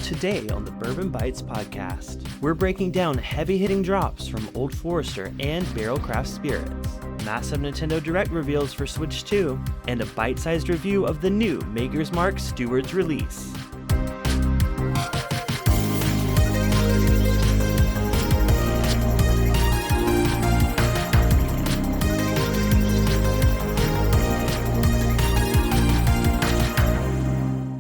Today on the Bourbon Bytes Podcast, we're breaking down heavy-hitting drops from Old Forester and Barrell Craft Spirits, massive Nintendo Direct reveals for Switch 2, and a bite-sized review of the new Maker's Mark Steward's release.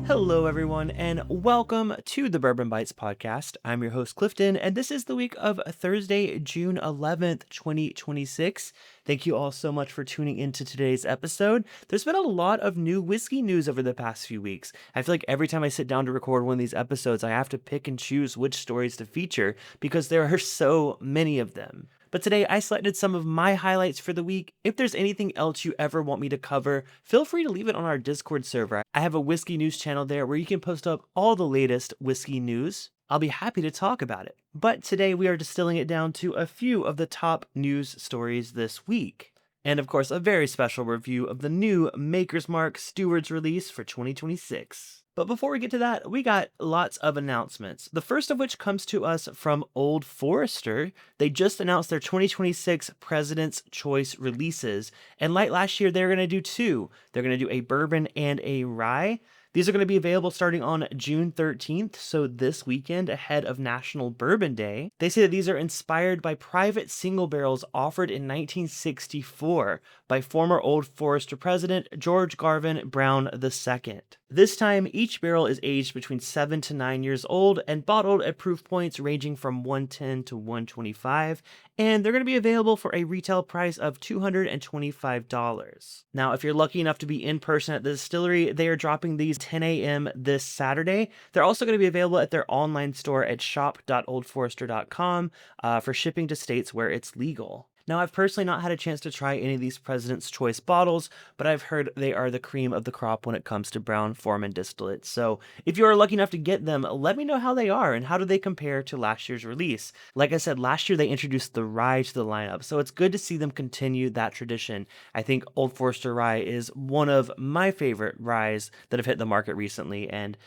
Hello everyone, and welcome to the Bourbon Bytes Podcast. I'm your host Clifton, and this is the week of Thursday, June 11th, 2026. Thank you all so much for tuning into today's episode. There's been a lot of new whiskey news over the past few weeks. I feel like every time I sit down to record one of these episodes, I have to pick and choose which stories to feature because there are so many of them. But today I selected some of my highlights for the week. If there's anything else you ever want me to cover, feel free to leave it on our Discord server. I have a whiskey news channel there where you can post up all the latest whiskey news. I'll be happy to talk about it. But today we are distilling it down to a few of the top news stories this week. And of course, a very special review of the new Maker's Mark Steward's release for 2026. But before we get to that, we got lots of announcements. The first of which comes to us from Old Forester. They just announced their 2026 President's Choice releases. And like last year, they're going to do two. They're going to do a bourbon and a rye. These are going to be available starting on June 13th, so this weekend ahead of National Bourbon Day. They say that these are inspired by private single barrels offered in 1964 by former Old Forester President George Garvin Brown II. This time, each barrel is aged between 7 to 9 years old and bottled at proof points ranging from 110 to 125, and they're going to be available for a retail price of $225. Now, if you're lucky enough to be in person at the distillery, they are dropping these 10 a.m. this Saturday. They're also going to be available at their online store at shop.oldforester.com for shipping to states where it's legal. Now, I've personally not had a chance to try any of these President's Choice bottles, but I've heard they are the cream of the crop when it comes to Brown-Forman distillates. So if you are lucky enough to get them, let me know how they are and how do they compare to last year's release. Like I said, last year they introduced the rye to the lineup, so it's good to see them continue that tradition. I think Old Forester rye is one of my favorite ryes that have hit the market recently, and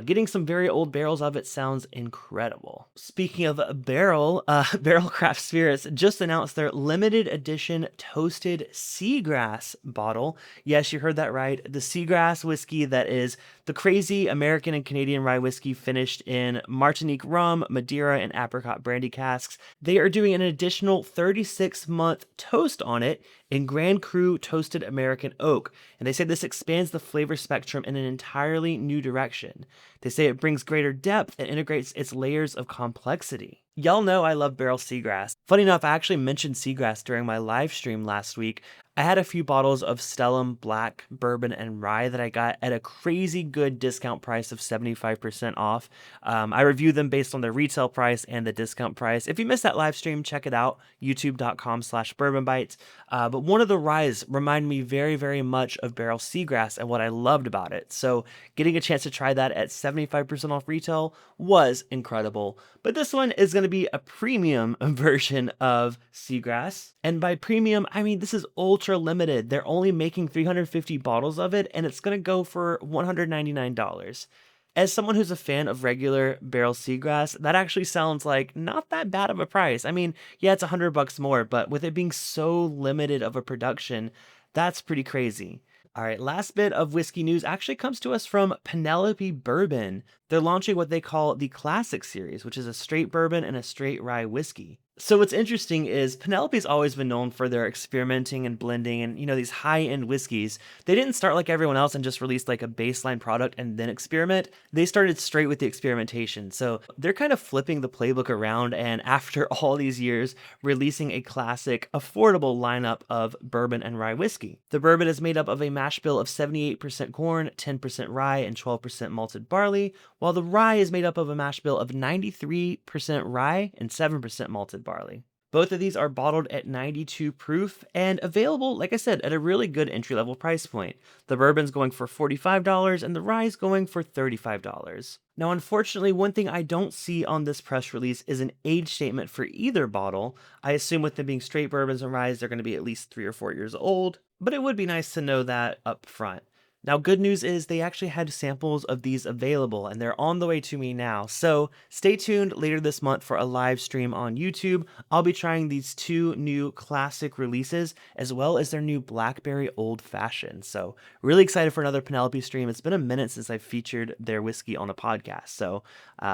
getting some very old barrels of it sounds incredible. Speaking of Barrell Craft Spirits just announced their limited edition Toasted Seagrass bottle. Yes, you heard that right. The Seagrass whiskey that is the crazy American and Canadian rye whiskey finished in Martinique rum, Madeira, and apricot brandy casks. They are doing an additional 36-month toast on it in Grand Cru Toasted American Oak, and they say this expands the flavor spectrum in an entirely new direction. They say it brings greater depth and integrates its layers of complexity. Y'all know I love Barrell Seagrass. Funny enough, I actually mentioned Seagrass during my live stream last week. I had a few bottles of Stellum Black, Bourbon, and Rye that I got at a crazy good discount price of 75% off. I reviewed them based on their retail price and the discount price. If you missed that live stream, check it out, youtube.com/bourbonbytes. But one of the ryes reminded me very, very much of Barrell Seagrass and what I loved about it. So getting a chance to try that at 75% off retail was incredible. But this one is going to be a premium version of Seagrass. And by premium, I mean this is ultra limited. They're only making 350 bottles of it, and it's going to go for $199. As someone who's a fan of regular Barrell Seagrass, that actually sounds like not that bad of a price. I mean, yeah, it's $100 more, but with it being so limited of a production, that's pretty crazy. All right, last bit of whiskey news actually comes to us from Penelope Bourbon. They're launching what they call the Classic Series, which is a straight bourbon and a straight rye whiskey. So what's interesting is Penelope's always been known for their experimenting and blending and, these high-end whiskeys. They didn't start like everyone else and just release like a baseline product and then experiment. They started straight with the experimentation. So they're kind of flipping the playbook around, and after all these years, releasing a classic, affordable lineup of bourbon and rye whiskey. The bourbon is made up of a mash bill of 78% corn, 10% rye, and 12% malted barley, while the rye is made up of a mash bill of 93% rye and 7% malted barley. Both of these are bottled at 92 proof and available, like I said, at a really good entry-level price point. The bourbon's going for $45 and the rye's going for $35. Now, unfortunately, one thing I don't see on this press release is an age statement for either bottle. I assume with them being straight bourbons and ryes, they're going to be at least 3 or 4 years old, but it would be nice to know that up front. Now, good news is they actually had samples of these available and they're on the way to me now. So stay tuned later this month for a live stream on YouTube. I'll be trying these two new classic releases as well as their new Blackberry Old Fashioned. So really excited for another Penelope stream. It's been a minute since I've featured their whiskey on a podcast. So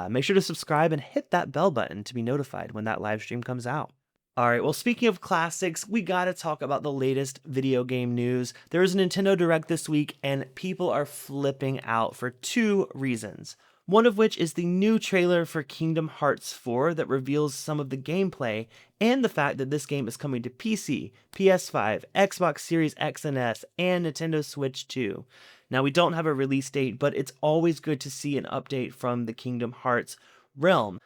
make sure to subscribe and hit that bell button to be notified when that live stream comes out. All right, well, speaking of classics, we got to talk about the latest video game news. There was a Nintendo Direct this week, and people are flipping out for two reasons. One of which is the new trailer for Kingdom Hearts 4 that reveals some of the gameplay, and the fact that this game is coming to PC, PS5, Xbox Series X and S, and Nintendo Switch 2. Now, we don't have a release date, but it's always good to see an update from the Kingdom Hearts realm.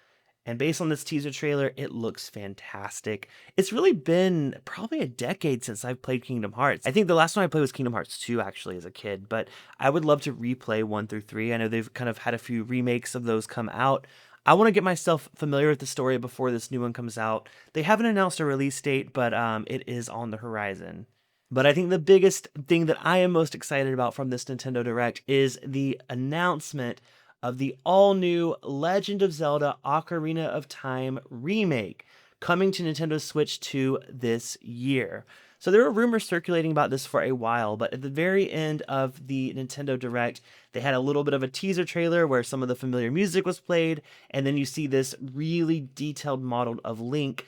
And based on this teaser trailer, it looks fantastic. It's really been probably a decade since I've played Kingdom Hearts. I think the last one I played was Kingdom Hearts 2 actually as a kid, but I would love to replay 1 through 3. I know they've kind of had a few remakes of those come out. I want to get myself familiar with the story before this new one comes out. They haven't announced a release date, but it is on the horizon. But I think the biggest thing that I am most excited about from this Nintendo Direct is the announcement of the all-new Legend of Zelda Ocarina of Time remake coming to Nintendo Switch 2 this year. So there were rumors circulating about this for a while, but at the very end of the Nintendo Direct, they had a little bit of a teaser trailer where some of the familiar music was played, and then you see this really detailed model of Link.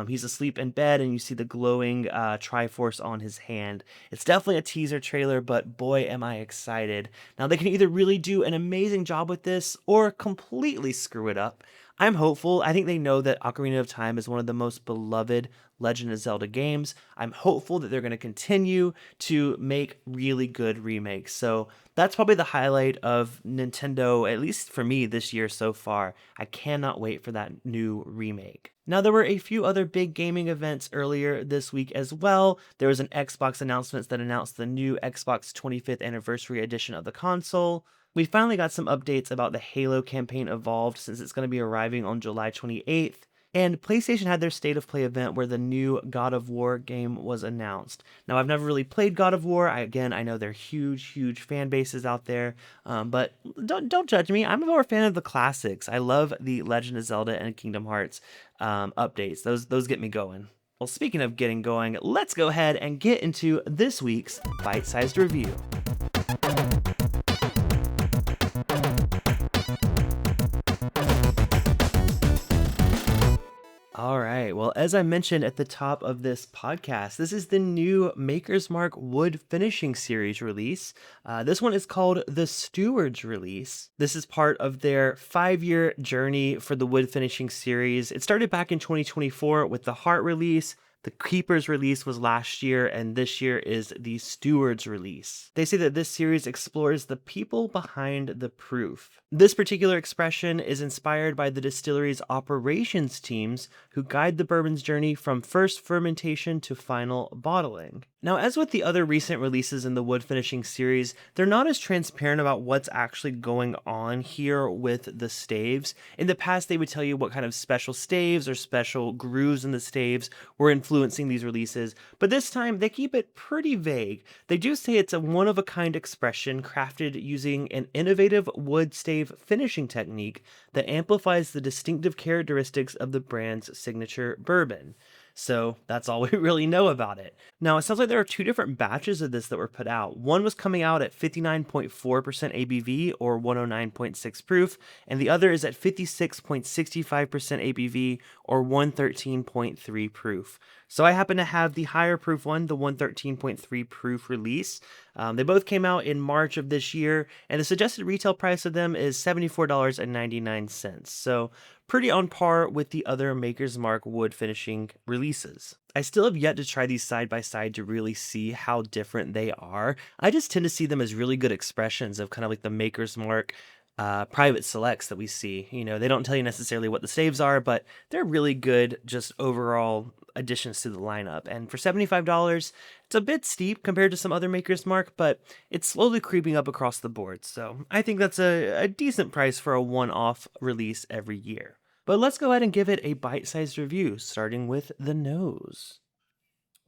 He's asleep in bed, and you see the glowing Triforce on his hand. It's definitely a teaser trailer, but boy, am I excited. Now, they can either really do an amazing job with this or completely screw it up. I'm hopeful. I think they know that Ocarina of Time is one of the most beloved Legend of Zelda games. I'm hopeful that they're going to continue to make really good remakes. So that's probably the highlight of Nintendo, at least for me this year so far. I cannot wait for that new remake. Now, there were a few other big gaming events earlier this week as well. There was an Xbox announcement that announced the new Xbox 25th anniversary edition of the console. We finally got some updates about the Halo campaign Evolved since it's going to be arriving on July 28th. And PlayStation had their State of Play event where the new God of War game was announced. Now, I've never really played God of War. I know they're huge fan bases out there. But don't judge me. I'm more a fan of the classics. I love the Legend of Zelda and Kingdom Hearts updates. Those get me going. Well, speaking of getting going, let's go ahead and get into this week's Bite-Sized Review. All right. Well, as I mentioned at the top of this podcast, this is the new Maker's Mark Wood Finishing Series release. This one is called the Steward's release. This is part of their 5-year journey for the Wood Finishing Series. It started back in 2024 with the Heart release. The Keeper's release was last year, and this year is the Steward's release. They say that this series explores the people behind the proof. This particular expression is inspired by the distillery's operations teams who guide the bourbon's journey from first fermentation to final bottling. Now, as with the other recent releases in the wood finishing series, they're not as transparent about what's actually going on here with the staves. In the past, they would tell you what kind of special staves or special grooves in the staves were influencing these releases, but this time they keep it pretty vague. They do say it's a one-of-a-kind expression crafted using an innovative wood stave finishing technique that amplifies the distinctive characteristics of the brand's signature bourbon. So that's all we really know about it. Now, it sounds like there are two different batches of this that were put out. One was coming out at 59.4% ABV or 109.6 proof, and the other is at 56.65% ABV or 113.3 proof. So I happen to have the higher proof one, the 113.3 proof release. They both came out in March of this year, and the suggested retail price of them is $74.99. So pretty on par with the other Maker's Mark wood finishing releases. I still have yet to try these side by side to really see how different they are. I just tend to see them as really good expressions of kind of like the Maker's Mark private selects that we see. You know, they don't tell you necessarily what the staves are, but they're really good just overall additions to the lineup. And for $75, it's a bit steep compared to some other Maker's Mark, but it's slowly creeping up across the board. So I think that's a decent price for a one-off release every year. But let's go ahead and give it a bite-sized review, starting with the nose.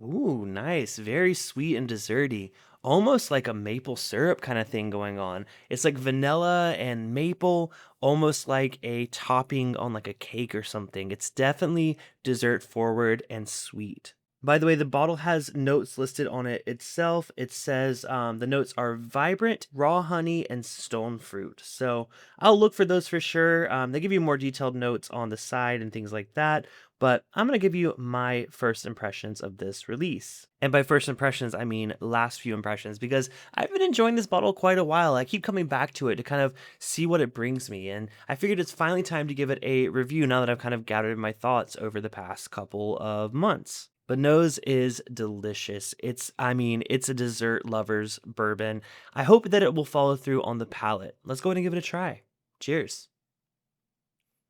Ooh, nice. Very sweet and desserty. almost like a maple syrup kind of thing going on. It's like vanilla and maple, almost like a topping on like a cake or something. It's definitely dessert forward and sweet. By the way, the bottle has notes listed on it itself. It says the notes are vibrant, raw honey, and stone fruit. So I'll look for those for sure. They give you more detailed notes on the side and things like that. But I'm going to give you my first impressions of this release. And by first impressions, I mean last few impressions, because I've been enjoying this bottle quite a while. I keep coming back to it to kind of see what it brings me. And I figured it's finally time to give it a review now that I've kind of gathered my thoughts over the past couple of months. But nose is delicious. It's a dessert lover's bourbon. I hope that it will follow through on the palate. Let's go ahead and give it a try. Cheers.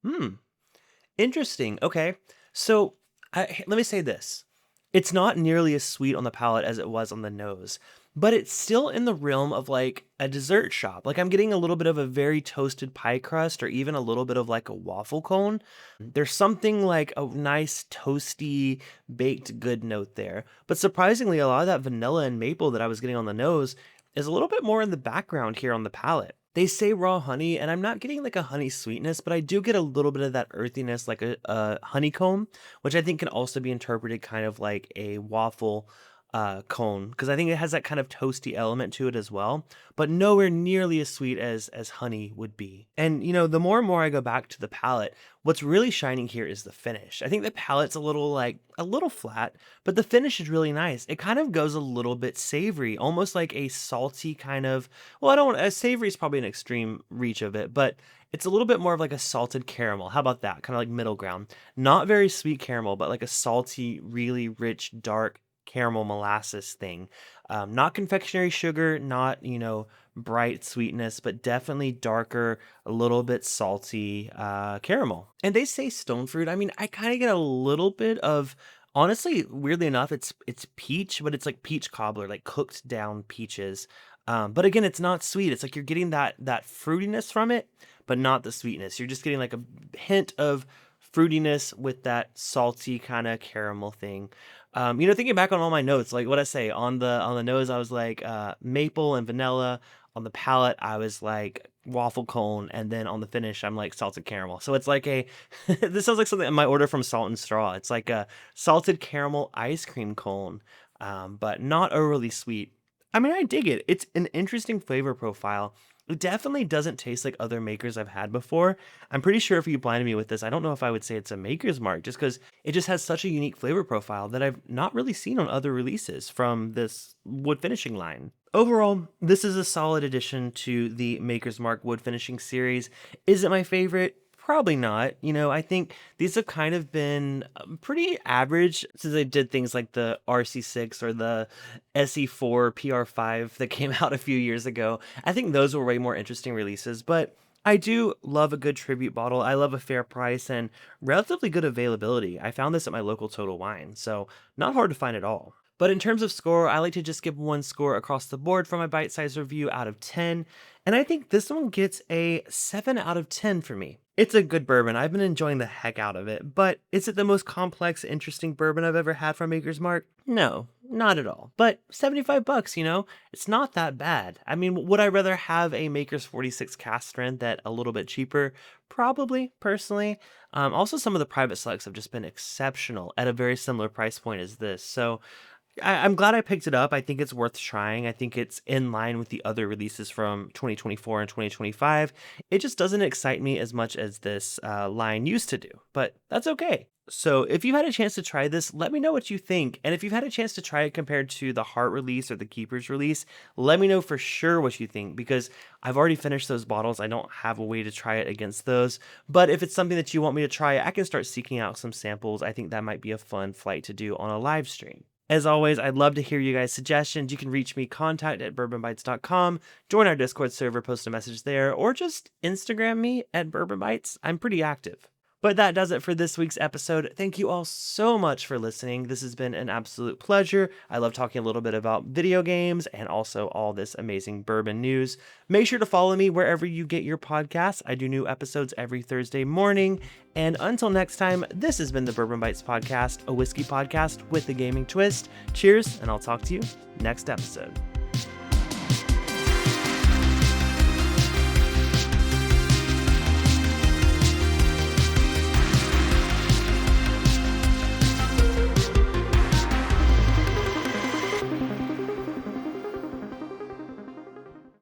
Hmm. Interesting. Okay. So let me say this. It's not nearly as sweet on the palate as it was on the nose, but it's still in the realm of like a dessert shop. Like I'm getting a little bit of a very toasted pie crust or even a little bit of like a waffle cone. There's something like a nice toasty baked good note there. But surprisingly, a lot of that vanilla and maple that I was getting on the nose is a little bit more in the background here on the palate. They say raw honey, and I'm not getting like a honey sweetness, but I do get a little bit of that earthiness, like a honeycomb, which I think can also be interpreted kind of like a waffle cone, because I think it has that kind of toasty element to it as well, but nowhere nearly as sweet as honey would be. And the more and more I go back to the palate, what's really shining here is the finish. I think the palate's a little flat, but the finish is really nice. It kind of goes a little bit savory, almost like a salty kind of, well, I don't, savory is probably an extreme reach of it, but it's a little bit more of like a salted caramel. How about that? Kind of like middle ground. Not very sweet caramel, but like a salty, really rich, dark caramel molasses thing. Not confectionery sugar, not, bright sweetness, but definitely darker, a little bit salty caramel. And they say stone fruit. I mean, I kind of get a little bit of, honestly, weirdly enough, it's peach, but it's like peach cobbler, like cooked down peaches. But again, it's not sweet. It's like you're getting that fruitiness from it, but not the sweetness. You're just getting like a hint of fruitiness with that salty kind of caramel thing. Thinking back on all my notes, like what I say on the nose, I was like maple and vanilla. On the palate, I was like waffle cone, and then on the finish, I'm like salted caramel. So it's like this sounds like something I might order from Salt and Straw. It's like a salted caramel ice cream cone, but not overly sweet. I mean, I dig it. It's an interesting flavor profile. It definitely doesn't taste like other makers I've had before. I'm pretty sure if you blinded me with this, I don't know if I would say it's a maker's mark, just because it just has such a unique flavor profile that I've not really seen on other releases from this wood finishing line. Overall, this is a solid addition to the Maker's Mark wood finishing series. Is it my favorite? Probably not. I think these have kind of been pretty average since they did things like the RC6 or the SE4 PR5 that came out a few years ago. I think those were way more interesting releases, but I do love a good tribute bottle. I love a fair price and relatively good availability. I found this at my local Total Wine, so not hard to find at all. But in terms of score, I like to just give one score across the board for my bite-sized review out of 10. And I think this one gets a 7 out of 10 for me. It's a good bourbon. I've been enjoying the heck out of it. But is it the most complex, interesting bourbon I've ever had from Maker's Mark? No, not at all. But $75, it's not that bad. I mean, would I rather have a Maker's 46 cask strength at a little bit cheaper? Probably, personally. Also, some of the private selects have just been exceptional at a very similar price point as this. So I'm glad I picked it up. I think it's worth trying. I think it's in line with the other releases from 2024 and 2025. It just doesn't excite me as much as this line used to do, but that's okay. So if you've had a chance to try this, let me know what you think. And if you've had a chance to try it compared to the Heart release or the Keeper's release, let me know for sure what you think, because I've already finished those bottles. I don't have a way to try it against those. But if it's something that you want me to try, I can start seeking out some samples. I think that might be a fun flight to do on a live stream. As always, I'd love to hear you guys' suggestions. You can reach me, contact@bourbonbytes.com, join our Discord server, post a message there, or just Instagram me at Bourbon Bytes. I'm pretty active. But that does it for this week's episode. Thank you all so much for listening. This has been an absolute pleasure. I love talking a little bit about video games and also all this amazing bourbon news. Make sure to follow me wherever you get your podcasts. I do new episodes every Thursday morning. And until next time, this has been the Bourbon Bytes Podcast, a whiskey podcast with a gaming twist. Cheers, and I'll talk to you next episode.